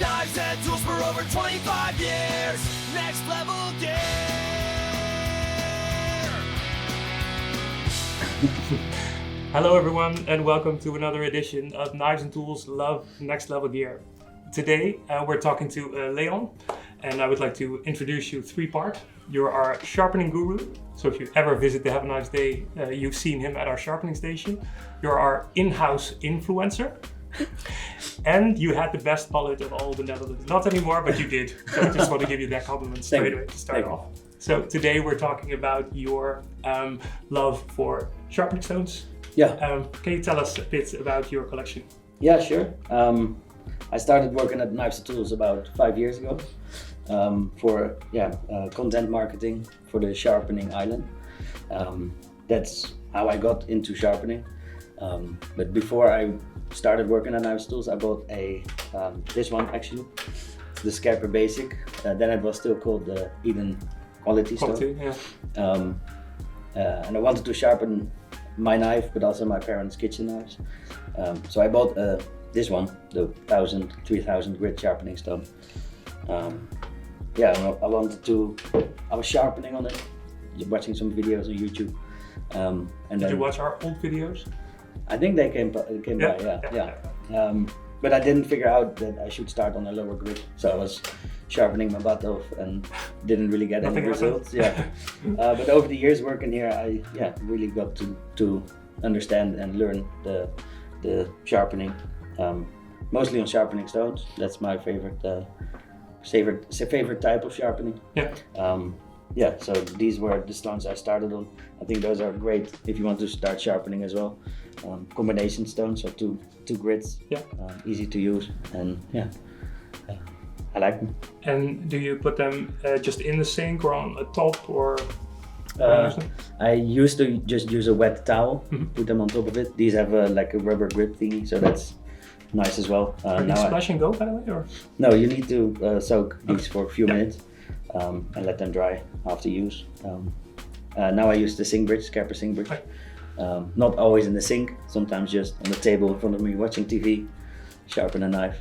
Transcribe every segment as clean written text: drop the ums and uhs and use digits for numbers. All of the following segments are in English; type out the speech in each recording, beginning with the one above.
Knives and tools for over 25 years. Next level gear. Hello everyone and welcome to another edition of Knives and Tools Love Next Level Gear. Today we're talking to Leon, and I would like to introduce you three-part. You're our sharpening guru, so if you ever visit the Have a Nice Day, you've seen him at our sharpening station. You're our in-house influencer, and you had the best palette of all the Netherlands. Not anymore, but you did. So I just want to give you that compliment straight away to start off. So today we're talking about your love for sharpening stones. Yeah. Can you tell us a bit about your collection? Yeah, sure. I started working at Knives and Tools about 5 years ago for content marketing for the Sharpening island. That's how I got into sharpening. But before I started working at Knives and Tools, I bought this one actually, the Sharper Basic. Then it was still called the Eden Quality Stone. Yeah. And I wanted to sharpen my knife, but also my parents' kitchen knives. So I bought this one, the 3000 grit sharpening stone. I was sharpening on it, watching some videos on YouTube. Did you watch our old videos? I think they came by, yeah. But I didn't figure out that I should start on a lower grit, so I was sharpening my butt off and didn't really get any results. Yeah. But over the years working here, I really got to understand and learn the sharpening, mostly on sharpening stones. That's my favorite type of sharpening. Yeah. So these were the stones I started on. I think those are great if you want to start sharpening as well. Combination stones, so two grits. Yeah. Easy to use, and I like them. And do you put them just in the sink or on a top or? I used to just use a wet towel, put them on top of it. These have like a rubber grip thingy, so that's nice as well. Are these splash and go, by the way, or? No, you need to soak these for a few minutes and let them dry after use. Now I use the sink bridge, Sharper sink bridge. Not always in the sink, sometimes just on the table in front of me watching TV, sharpen a knife.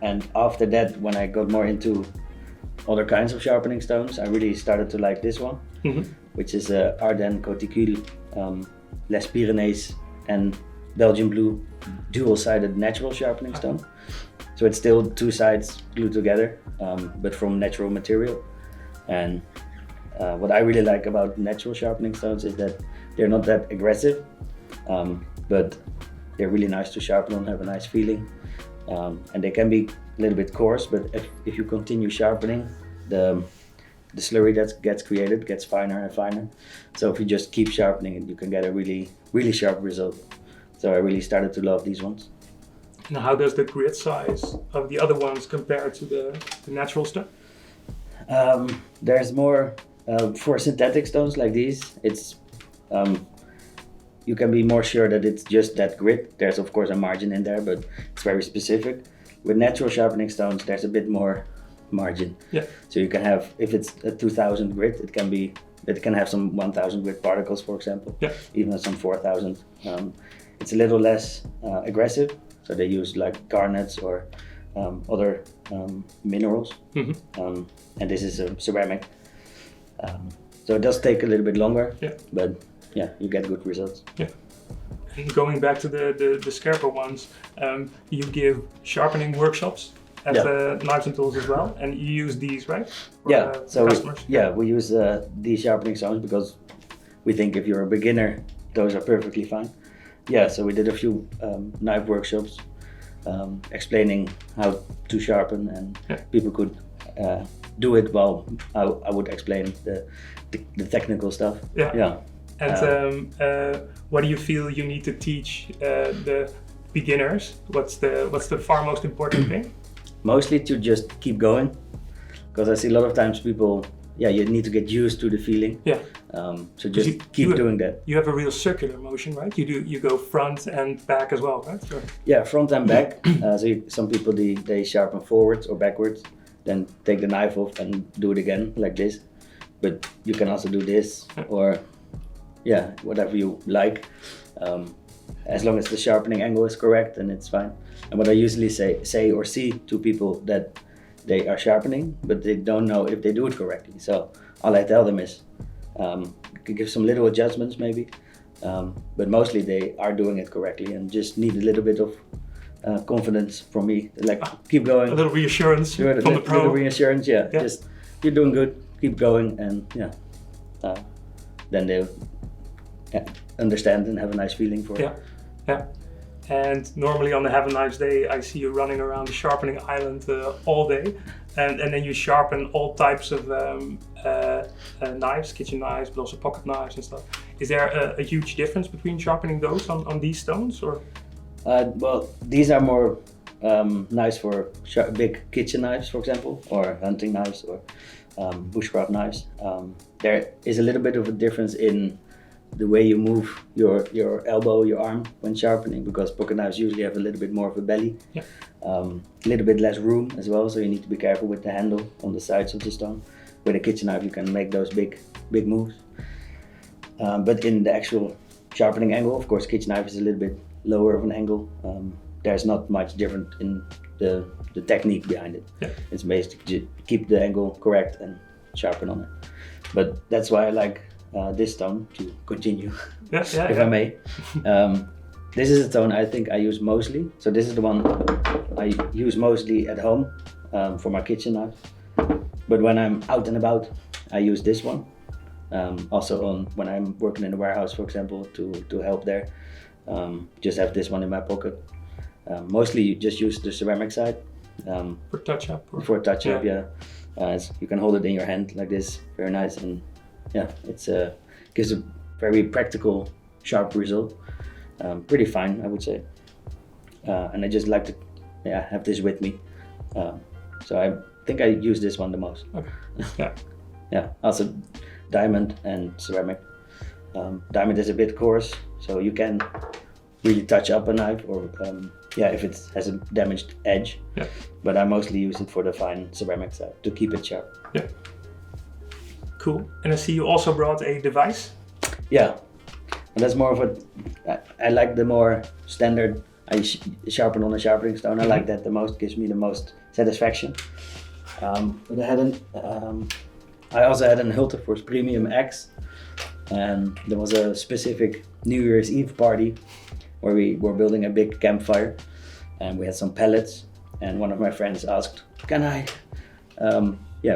And after that, when I got more into other kinds of sharpening stones, I really started to like this one, which is Ardennes Coticule, Les Pyrénées and Belgian Blue dual-sided natural sharpening stone. So it's still two sides glued together, but from natural material. And what I really like about natural sharpening stones is that they're not that aggressive, but they're really nice to sharpen on, have a nice feeling. And they can be a little bit coarse, but if you continue sharpening, the slurry that gets created gets finer and finer. So if you just keep sharpening it, you can get a really, really sharp result. So I really started to love these ones. And how does the grit size of the other ones compare to the natural stuff? There's more for synthetic stones like these. It's you can be more sure that it's just that grit. There's of course a margin in there, but it's very specific. With natural sharpening stones, there's a bit more margin. Yeah. So you can have, if it's a 2000 grit, it can have some 1000 grit particles, for example. Yeah. Even some 4000. It's a little less aggressive. So they use like garnets or other minerals. And this is a ceramic. So it does take a little bit longer. Yeah. But yeah, you get good results. Yeah. And going back to the Sharper ones, you give sharpening workshops at Knives and Tools as well, and you use these, right? For customers. We use these sharpening stones because we think if you're a beginner, those are perfectly fine. Yeah, so we did a few knife workshops explaining how to sharpen, and people could do it while I would explain the technical stuff. Yeah. And what do you feel you need to teach the beginners? What's the far most important thing? Mostly to just keep going, because I see a lot of times people, you need to get used to the feeling. Yeah. So just keep doing that. You have a real circular motion, right? You go front and back as well, right? So. Yeah, front and back. Some people they sharpen forwards or backwards, then take the knife off and do it again like this. But you can also do this or whatever you like. as long as the sharpening angle is correct, then it's fine. And what I usually say or see to people that they are sharpening, but they don't know if they do it correctly. So all I tell them is, give some little adjustments maybe, but mostly they are doing it correctly and just need a little bit of confidence from me. Like, keep going. A little reassurance Sure, from the pro. little reassurance, yeah. Just, you're doing good, keep going, and then they'll understand and have a nice feeling for it. Yeah. And normally on the Have a Nice Day, I see you running around the sharpening island all day, and then you sharpen all types of knives, kitchen knives, but also pocket knives and stuff. Is there a huge difference between sharpening those on these stones, or? Well, these are more knives for big kitchen knives, for example, or hunting knives, or bushcraft knives. There is a little bit of a difference in the way you move your elbow, your arm when sharpening, because pocket knives usually have a little bit more of a belly, a little bit less room as well, so you need to be careful with the handle on the sides of the stone. With a kitchen knife you can make those big moves. But in the actual sharpening angle, of course, kitchen knife is a little bit lower of an angle. There's not much different in the technique behind it. It's basically keep the angle correct and sharpen on it. But that's why I like this stone to continue, if I may. This is a stone I think I use mostly. So this is the one I use mostly at home for my kitchen knife. But when I'm out and about, I use this one. Also when I'm working in the warehouse, for example, to help there. Just have this one in my pocket. Mostly you just use the ceramic side. For touch-up? For touch-up, yeah. You can hold it in your hand like this, very nice, and it's gives a very practical, sharp result. Pretty fine, I would say. And I just like to have this with me. So I think I use this one the most. Okay. Yeah. Also diamond and ceramic. Diamond is a bit coarse, so you can really touch up a knife, or if it has a damaged edge. But I mostly use it for the fine ceramic side to keep it sharp. Cool. And I see you also brought a device. Yeah, and that's more of I like the more standard. I sharpen on a sharpening stone. I like that the most, gives me the most satisfaction. But I also had an Hultafors Premium X, and there was a specific New Year's Eve party where we were building a big campfire, and we had some pellets, and one of my friends asked, can I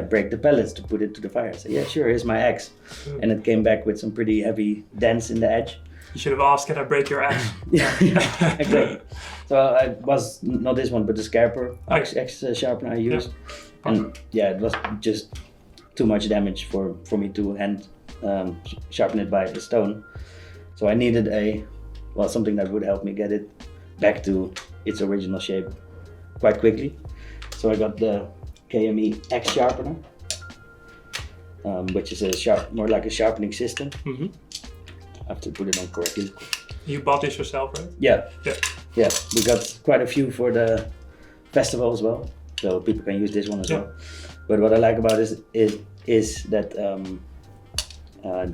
break the pellets to put it to the fire? I said, yeah, sure, here's my axe. And it came back with some pretty heavy dents in the edge. You should have asked, can I break your axe? Exactly. So it was not this one, but the Sharper axe sharpener I used. And it was just too much damage for me to hand sharpen it by the stone. So I needed something that would help me get it back to its original shape quite quickly. So I got the KME X sharpener, which is more like a sharpening system. I have to put it on correctly. You bought this yourself, right? Yeah. We got quite a few for the festival as well, so people can use this one as well. But what I like about this is that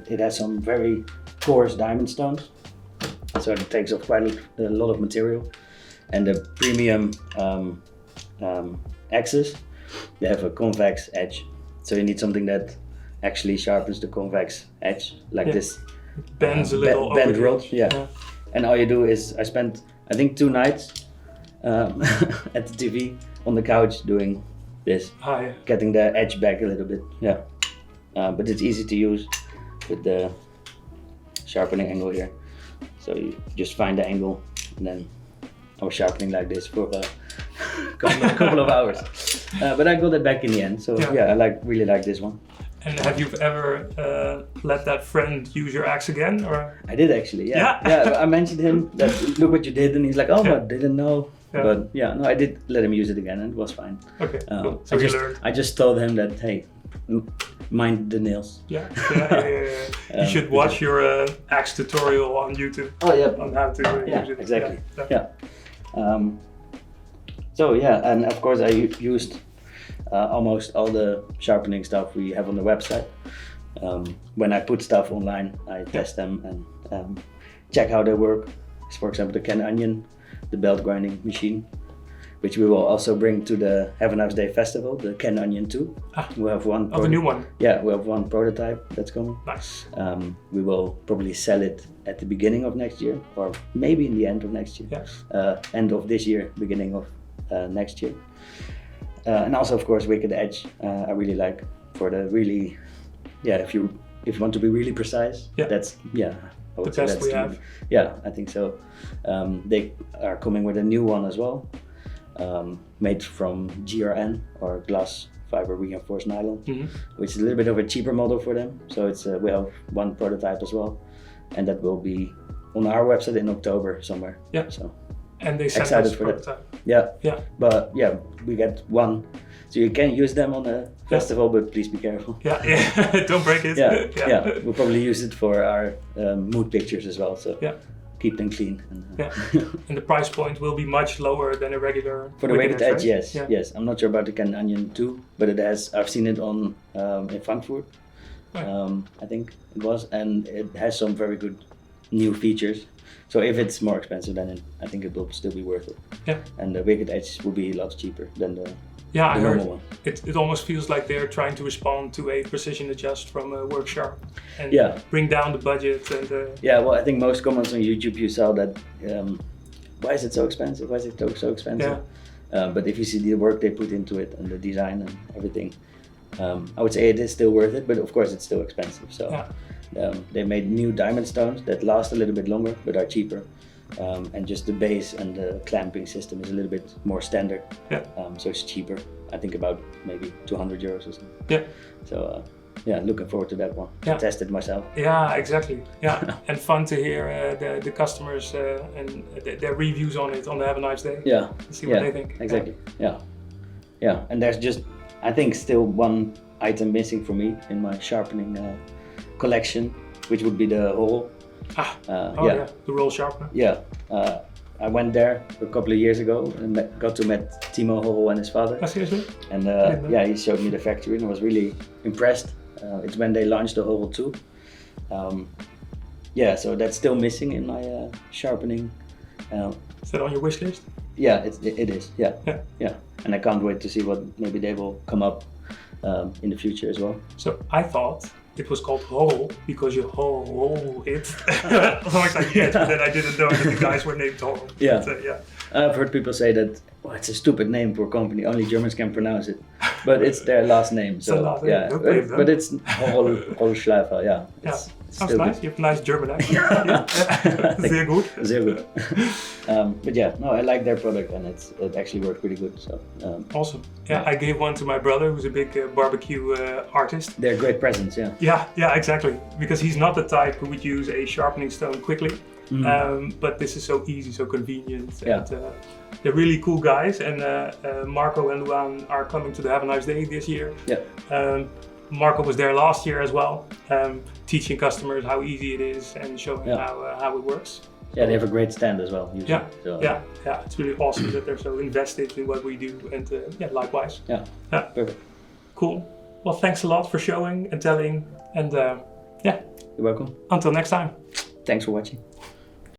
it has some very coarse diamond stones, so it takes up quite a lot of material. And the premium axes, they have a convex edge, so you need something that actually sharpens the convex edge like this. Bends a little bend over rod, and all you do is, I spent I think 2 nights at the TV on the couch doing this, getting the edge back a little bit. But it's easy to use with the sharpening angle here, so you just find the angle, and then I was sharpening like this for a couple of hours, but I got it back in the end. So I really like this one. And have you ever let that friend use your axe again, or? I did actually, I mentioned him that, look what you did, and he's like, I didn't know. But I did let him use it again, and it was fine. Okay, cool. So I just told him that, hey, mind the nails. You should watch your axe tutorial on YouTube. On how to use it. Exactly. And of course I used almost all the sharpening stuff we have on the website. When I put stuff online, I test them and check how they work. is, for example, the Can Onion, the belt grinding machine, which we will also bring to the Have a Nice Day Festival, the Can Onion 2. We have one. A new one. Yeah, we have one prototype that's coming. Nice. We will probably sell it at the beginning of next year, or maybe in the end of next year. Yeah. End of this year, beginning of next year. And also, of course, Wicked Edge. I really like for the really, if you want to be really precise, that's I would the say best that's we have. Yeah, I think so. They are coming with a new one as well, made from GRN, or glass fiber reinforced nylon, which is a little bit of a cheaper model for them. So it's we have one prototype as well, and that will be on our website in October somewhere. Yeah. So And they sent excited us for prototype. that. Yeah. Yeah. But yeah, we get one, so you can use them on a festival, but please be careful. Yeah. Don't break it. Yeah. We'll probably use it for our mood pictures as well. So Yeah. keep them clean. And, And the price point will be much lower than a regular. for the Wicked Edge, right? yes, yes. I'm not sure about the Can Onion 2, but it has. I've seen it on in Frankfurt, Right. I think it was, and it has some very good new features. So if it's more expensive, then I think it will still be worth it. Yeah. And the Wicked Edge will be a lot cheaper than the Yeah, I heard normal one. it almost feels like they're trying to respond to a precision adjust from a workshop and bring down the budget and Yeah, well, I think most comments on YouTube you saw that why is it so expensive? Why is it so expensive? But if you see the work they put into it and the design and everything, I would say it is still worth it. But of course, it's still expensive. So they made new diamond stones that last a little bit longer but are cheaper. And just the base and the clamping system is a little bit more standard. Yeah. So it's cheaper. I think about maybe 200 euros or something. Yeah. So looking forward to that one. Yeah. Test it myself. Yeah, exactly. Yeah, and fun to hear the customers and their reviews on it on the Have a Nice Day. Yeah. See what they think. Exactly. Yeah. And there's just, I think, still one item missing for me in my sharpening collection, which would be the hole. The roll sharpener. Yeah, I went there a couple of years ago and got to meet Timo Hohol and his father. Oh, seriously? And he showed me the factory and I was really impressed. It's when they launched the Hohol 2. So that's still missing in my sharpening. Is that on your wish list? Yeah, it is. Yeah. And I can't wait to see what maybe they will come up in the future as well. So I thought it was called hole because you hole it. Almost like yes, but then I didn't know that the guys were named Hole. Yeah. But, I've heard people say that it's a stupid name for a company, only Germans can pronounce it. But it's their last name. So but it's Holschleifer, It's sounds still nice. good. You have a nice German accent. Sehr good. Sehr good. But I like their product and it actually worked pretty good. So awesome. Yeah, I gave one to my brother who's a big barbecue artist. They're great presents, Yeah, exactly. Because he's not the type who would use a sharpening stone quickly. But this is so easy, so convenient. And, they're really cool guys. And Marco and Luan are coming to the Have a Nice Day this year. Yeah. Marco was there last year as well, teaching customers how easy it is and showing how it works. Yeah, they have a great stand as well. Usually. Yeah. It's really awesome that they're so invested in what we do, and likewise. Yeah. Perfect. Cool. Well, thanks a lot for showing and telling, and You're welcome. until next time. Thanks for watching.